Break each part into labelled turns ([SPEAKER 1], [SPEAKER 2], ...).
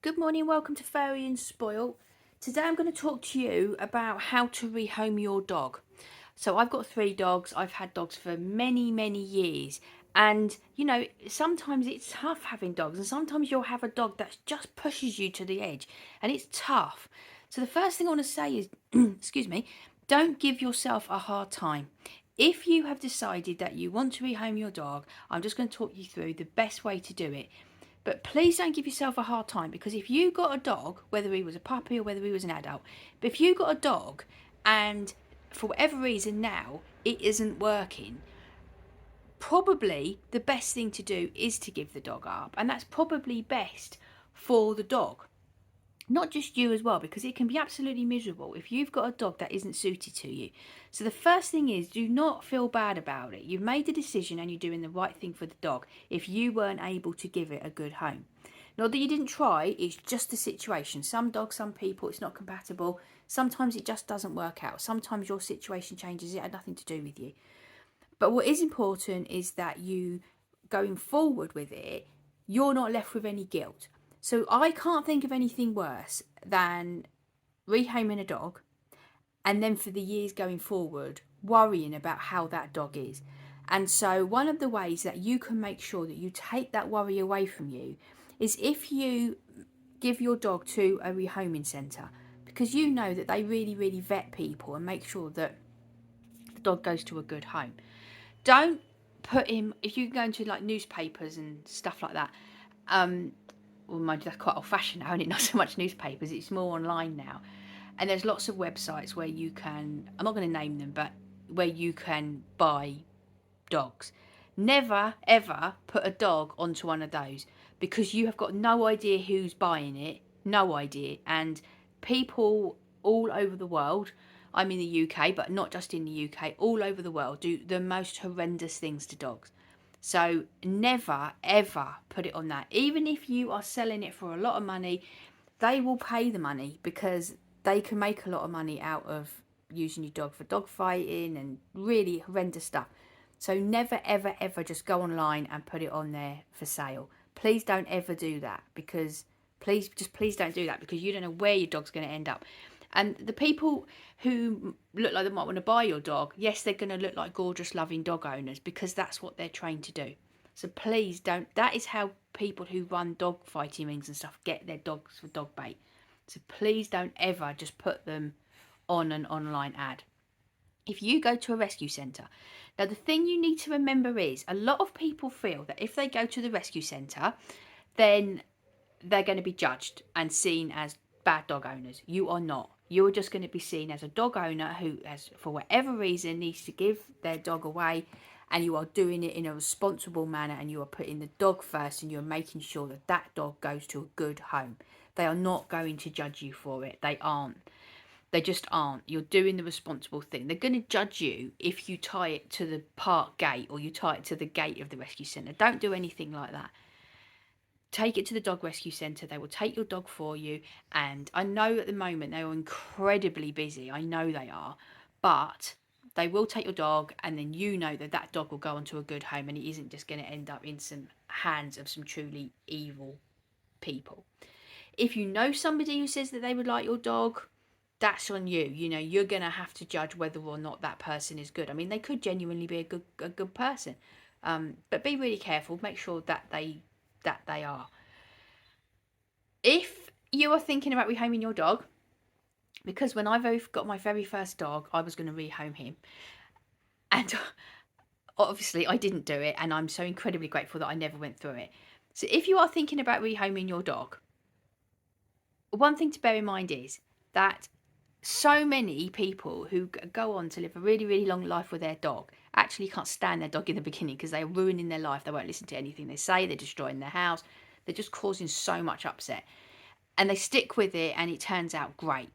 [SPEAKER 1] Good morning, welcome to Fairy and Spoil. Today I'm going to talk to you about how to rehome your dog. So I've got 3 dogs. I've had dogs for many years. And sometimes it's tough having dogs, and sometimes you'll have a dog that just pushes you to the edge, and it's tough. So the first thing I want to say is, excuse me, don't give yourself a hard time. If you have decided that you want to rehome your dog, I'm just going to talk you through the best way to do it. But please don't give yourself a hard time, because if you got a dog, whether he was a puppy or whether he was an adult, but if you got a dog and for whatever reason now it isn't working, probably the best thing to do is to give the dog up, and that's probably best for the dog. Not just you as well, because it can be absolutely miserable if you've got a dog that isn't suited to you. So the first thing is, do not feel bad about it. You've made the decision and you're doing the right thing for the dog if you weren't able to give it a good home. Not that you didn't try, it's just the situation. Some dogs, some people, it's not compatible. Sometimes it just doesn't work out. Sometimes your situation changes, it had nothing to do with you. But what is important is that you, going forward with it, you're not left with any guilt. So I can't think of anything worse than rehoming a dog and then for the years going forward worrying about how that dog is. And so one of the ways that you can make sure that you take that worry away from you is if you give your dog to a rehoming centre, because you know that they really vet people and make sure that the dog goes to a good home. Don't put him, if you go into like newspapers and stuff like that, well, mind you, that's quite old fashioned now, and not so much newspapers, it's more online now. And there's lots of websites where you can, I'm not going to name them, but where you can buy dogs. Never ever put a dog onto one of those, because you have got no idea who's buying it, no idea. And people all over the world, I'm in the UK, but not just in the UK, all over the world do the most horrendous things to dogs. So never ever put it on that. Even if you are selling it for a lot of money, they will pay the money because they can make a lot of money out of using your dog for dog fighting and really horrendous stuff. So never ever just go online and put it on there for sale. Please don't ever do that, because please don't do that, because you don't know where your dog's going to end up. And the people who look like they might want to buy your dog, yes, they're going to look like gorgeous, loving dog owners, because that's what they're trained to do. So please don't. That is how people who run dog fighting rings and stuff get their dogs for dog bait. So please don't ever just put them on an online ad. If you go to a rescue centre, now the thing you need to remember is a lot of people feel that if they go to the rescue centre, then they're going to be judged and seen as bad dog owners. You are not. You are just going to be seen as a dog owner who has, for whatever reason, needs to give their dog away, and you are doing it in a responsible manner, and you are putting the dog first, and you're making sure that that dog goes to a good home. They are not going to judge you for it. They aren't. They just aren't. You're doing the responsible thing. They're going to judge you if you tie it to the park gate or you tie it to the gate of the rescue centre. Don't do anything like that. Take it to the dog rescue centre. They will take your dog for you. And I know at the moment they are incredibly busy. I know they are. But they will take your dog, and then you know that that dog will go onto a good home, and it isn't just going to end up in some hands of some truly evil people. If you know somebody who says that they would like your dog, that's on you. You know, you're going to have to judge whether or not that person is good. I mean, they could genuinely be a good person. But be really careful. Make sure that they are. If you are thinking about rehoming your dog, because when I got my very first dog, I was going to rehome him. And obviously I didn't do it, and I'm so incredibly grateful that I never went through it. So if you are thinking about rehoming your dog, one thing to bear in mind is that so many people who go on to live a really long life with their dog actually can't stand their dog in the beginning, because they're ruining their life. They won't listen to anything they say. They're destroying their house. They're just causing so much upset. And they stick with it, and it turns out great.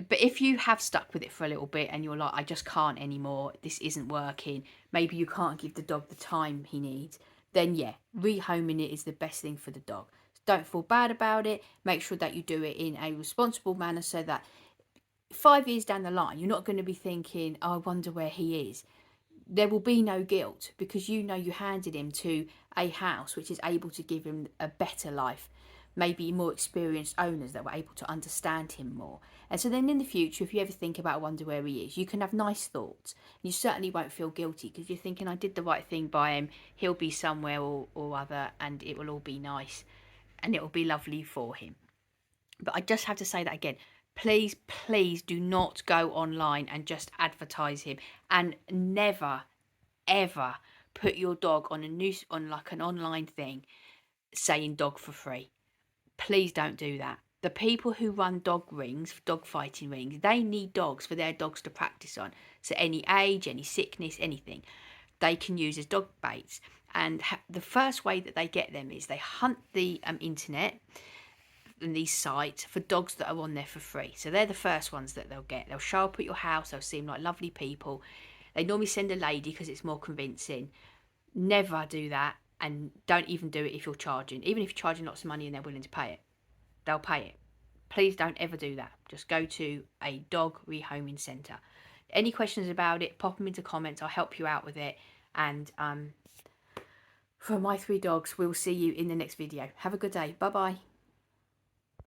[SPEAKER 1] But if you have stuck with it for a little bit and you're like, I just can't anymore, this isn't working, maybe you can't give the dog the time he needs, then yeah, rehoming it is the best thing for the dog. Don't feel bad about it. Make sure that you do it in a responsible manner, so that 5 years down the line, you're not going to be thinking, oh, I wonder where he is. There will be no guilt, because you know you handed him to a house which is able to give him a better life. maybe more experienced owners that were able to understand him more. And so then in the future, if you ever think about, wonder where he is, you can have nice thoughts. You certainly won't feel guilty because you're thinking, I did the right thing by him. He'll be somewhere or other, and it will all be nice and it will be lovely for him. But I just have to say that again. Please, please do not go online and just advertise him, and never, ever put your dog on like an online thing saying dog for free. Please don't do that. The people who run dog rings, dog fighting rings, they need dogs for their dogs to practice on. So any age, any sickness, anything, they can use as dog baits. And the first way that they get them is they hunt the internet and these sites for dogs that are on there for free. So they're the first ones that they'll get. They'll show up at your house. They'll seem like lovely people. They normally send a lady because it's more convincing. Never do that, and don't even do it if you're charging. Even if you're charging lots of money and they're willing to pay it, they'll pay it. Please don't ever do that. Just go to a dog rehoming centre. Any questions about it, pop them into comments. I'll help you out with it. And for my 3 dogs, we'll see you in the next video. Have a good day. Bye bye.